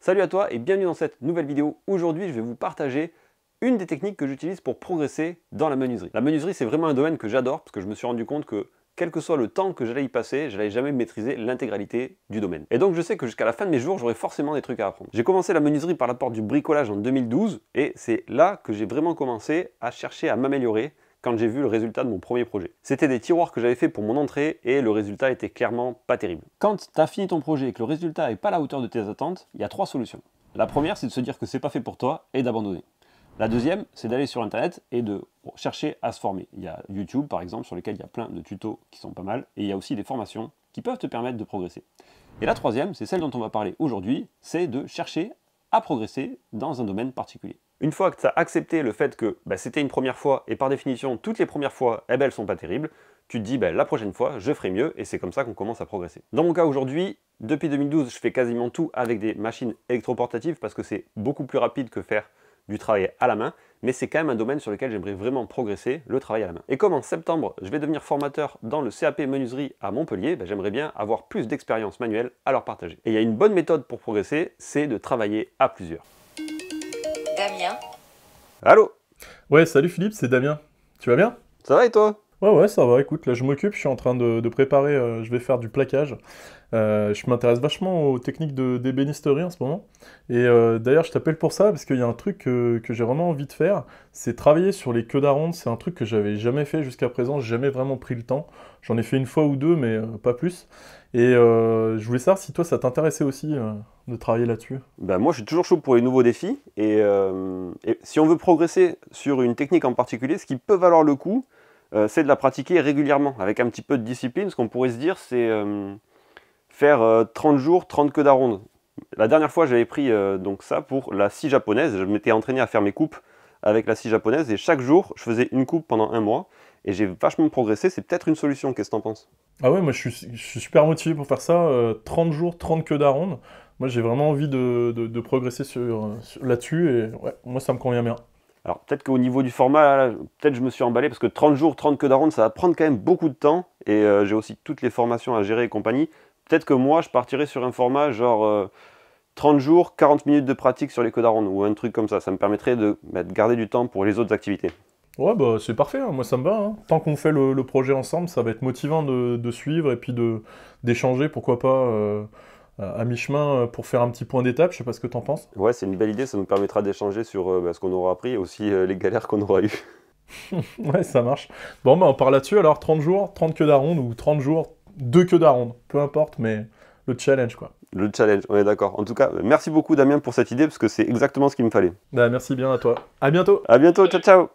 Salut à toi et bienvenue dans cette nouvelle vidéo. Aujourd'hui, je vais vous partager une des techniques que j'utilise pour progresser dans la menuiserie. La menuiserie, c'est vraiment un domaine que j'adore parce que je me suis rendu compte que quel que soit le temps que j'allais y passer, je n'allais jamais maîtriser l'intégralité du domaine. Et donc je sais que jusqu'à la fin de mes jours, j'aurai forcément des trucs à apprendre. J'ai commencé la menuiserie par la porte du bricolage en 2012 et c'est là que j'ai vraiment commencé à chercher à m'améliorer quand j'ai vu le résultat de mon premier projet. C'était des tiroirs que j'avais fait pour mon entrée et le résultat était clairement pas terrible. Quand tu as fini ton projet et que le résultat n'est pas à la hauteur de tes attentes, il y a trois solutions. La première, c'est de se dire que c'est pas fait pour toi et d'abandonner. La deuxième, c'est d'aller sur internet et de chercher à se former. Il y a YouTube par exemple sur lequel il y a plein de tutos qui sont pas mal et il y a aussi des formations qui peuvent te permettre de progresser. Et la troisième, c'est celle dont on va parler aujourd'hui, c'est de chercher à progresser dans un domaine particulier. Une fois que tu as accepté le fait que c'était une première fois, et par définition, toutes les premières fois, elles sont pas terribles, tu te dis la prochaine fois, je ferai mieux, et c'est comme ça qu'on commence à progresser. Dans mon cas aujourd'hui, depuis 2012, je fais quasiment tout avec des machines électroportatives, parce que c'est beaucoup plus rapide que faire du travail à la main, mais c'est quand même un domaine sur lequel j'aimerais vraiment progresser, le travail à la main. Et comme en septembre, je vais devenir formateur dans le CAP menuiserie à Montpellier, j'aimerais bien avoir plus d'expérience manuelle à leur partager. Et il y a une bonne méthode pour progresser, c'est de travailler à plusieurs. Damien. Allô? Ouais, salut Philippe, c'est Damien. Tu vas bien? Ça va et toi? Ouais, ça va, écoute, là je m'occupe, je suis en train de préparer, je vais faire du plaquage. Je m'intéresse vachement aux techniques d'ébénisterie en ce moment. Et d'ailleurs, je t'appelle pour ça, parce qu'il y a un truc que j'ai vraiment envie de faire, c'est travailler sur les queues d'aronde. C'est un truc que j'avais jamais fait jusqu'à présent, j'ai jamais vraiment pris le temps. J'en ai fait une fois ou deux, mais pas plus. Et je voulais savoir si toi, ça t'intéressait aussi de travailler là-dessus. Moi, je suis toujours chaud pour les nouveaux défis. Et si on veut progresser sur une technique en particulier, ce qui peut valoir le coup, c'est de la pratiquer régulièrement, avec un petit peu de discipline. Ce qu'on pourrait se dire, c'est faire 30 jours, 30 queues d'aronde. La dernière fois, j'avais pris donc ça pour la scie japonaise. Je m'étais entraîné à faire mes coupes avec la scie japonaise, et chaque jour, je faisais une coupe pendant un mois. Et j'ai vachement progressé, c'est peut-être une solution, qu'est-ce que t'en penses? Ah ouais, moi je suis super motivé pour faire ça, 30 jours, 30 queues d'aronde. Moi j'ai vraiment envie de progresser là-dessus, et ouais, moi ça me convient bien. Alors peut-être qu'au niveau du format, peut-être je me suis emballé, parce que 30 jours, 30 queues d'aronde, ça va prendre quand même beaucoup de temps, et j'ai aussi toutes les formations à gérer et compagnie. Peut-être que moi, je partirais sur un format genre 30 jours, 40 minutes de pratique sur les queues d'aronde, ou un truc comme ça. Ça me permettrait de garder du temps pour les autres activités. Ouais, bah c'est parfait, hein, moi ça me va, hein. Tant qu'on fait le projet ensemble, ça va être motivant de suivre et puis d'échanger, pourquoi pas, à mi-chemin pour faire un petit point d'étape, je sais pas ce que t'en penses. Ouais, c'est une belle idée, ça nous permettra d'échanger sur ce qu'on aura appris et aussi les galères qu'on aura eues. Ouais, ça marche. Bon, bah on part là-dessus, alors 30 jours, 30 queues d'aronde, ou 30 jours, 2 queues d'aronde, peu importe, mais le challenge quoi. Le challenge, on est d'accord. En tout cas, merci beaucoup Damien pour cette idée, parce que c'est exactement ce qu'il me fallait. Bah merci bien à toi. À bientôt. À bientôt, ciao ciao.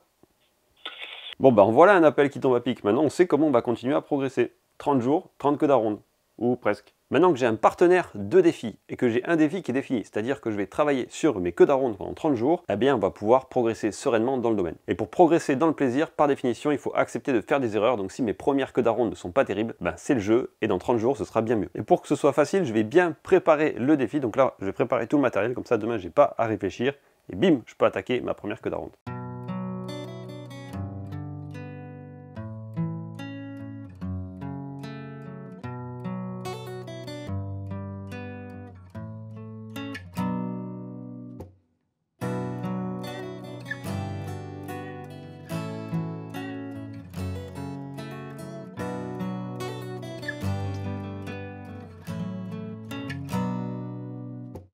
Bon en voilà un appel qui tombe à pic. Maintenant on sait comment on va continuer à progresser. 30 jours, 30 queues d'aronde. Ou presque. Maintenant que j'ai un partenaire de défi et que j'ai un défi qui est défini, c'est-à-dire que je vais travailler sur mes queues d'aronde pendant 30 jours, eh bien on va pouvoir progresser sereinement dans le domaine. Et pour progresser dans le plaisir, par définition, il faut accepter de faire des erreurs. Donc si mes premières queues d'aronde ne sont pas terribles, c'est le jeu, et dans 30 jours ce sera bien mieux. Et pour que ce soit facile, je vais bien préparer le défi. Donc là, je vais préparer tout le matériel, comme ça demain j'ai pas à réfléchir. Et bim, je peux attaquer ma première queue d'aronde.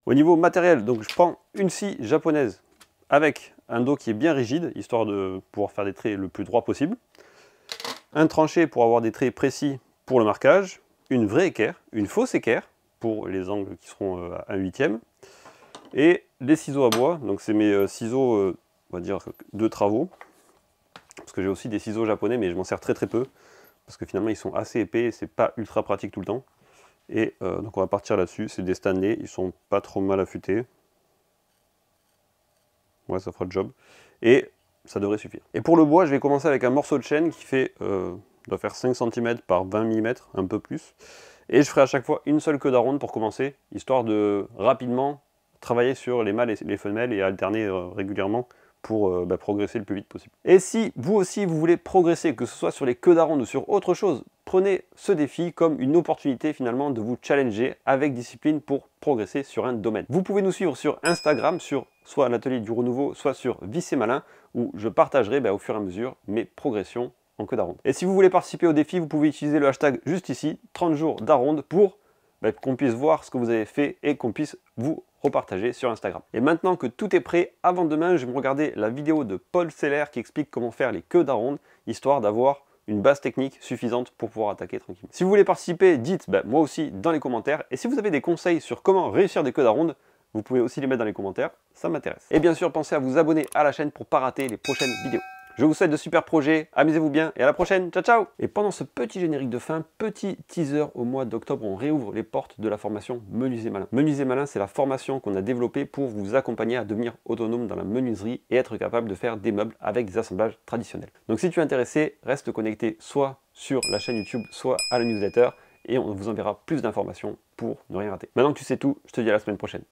Au niveau matériel, donc je prends une scie japonaise avec un dos qui est bien rigide, histoire de pouvoir faire des traits le plus droit possible. Un tranché pour avoir des traits précis pour le marquage. Une vraie équerre, une fausse équerre pour les angles qui seront à 1/8. Et les ciseaux à bois, donc c'est mes ciseaux, on va dire, de travaux. Parce que j'ai aussi des ciseaux japonais, mais je m'en sers très peu. Parce que finalement ils sont assez épais et c'est pas ultra pratique tout le temps. Et donc on va partir là-dessus, c'est des Stanley, ils sont pas trop mal affûtés. Ouais, ça fera le job. Et ça devrait suffire. Et pour le bois, je vais commencer avec un morceau de chêne qui fait, doit faire 5 cm par 20 mm, un peu plus. Et je ferai à chaque fois une seule queue d'aronde pour commencer, histoire de rapidement travailler sur les mâles et les femelles et alterner régulièrement pour progresser le plus vite possible. Et si vous aussi vous voulez progresser, que ce soit sur les queues d'aronde ou sur autre chose, prenez ce défi comme une opportunité finalement de vous challenger avec discipline pour progresser sur un domaine. Vous pouvez nous suivre sur Instagram, sur soit l'atelier du renouveau, soit sur Vissé Malin, où je partagerai au fur et à mesure mes progressions en queue d'aronde. Et si vous voulez participer au défi, vous pouvez utiliser le hashtag juste ici, 30 jours d'aronde, pour qu'on puisse voir ce que vous avez fait et qu'on puisse vous repartager sur Instagram. Et maintenant que tout est prêt, avant demain, je vais me regarder la vidéo de Paul Seller qui explique comment faire les queues d'aronde, histoire d'avoir une base technique suffisante pour pouvoir attaquer tranquillement. Si vous voulez participer, dites moi aussi dans les commentaires. Et si vous avez des conseils sur comment réussir des queues d'aronde, vous pouvez aussi les mettre dans les commentaires, ça m'intéresse. Et bien sûr, pensez à vous abonner à la chaîne pour ne pas rater les prochaines vidéos. Je vous souhaite de super projets, amusez-vous bien et à la prochaine, ciao ciao! Et pendant ce petit générique de fin, petit teaser, au mois d'octobre, on réouvre les portes de la formation Menuisier Malin. Menuisier Malin, c'est la formation qu'on a développée pour vous accompagner à devenir autonome dans la menuiserie et être capable de faire des meubles avec des assemblages traditionnels. Donc si tu es intéressé, reste connecté soit sur la chaîne YouTube, soit à la newsletter et on vous enverra plus d'informations pour ne rien rater. Maintenant que tu sais tout, je te dis à la semaine prochaine.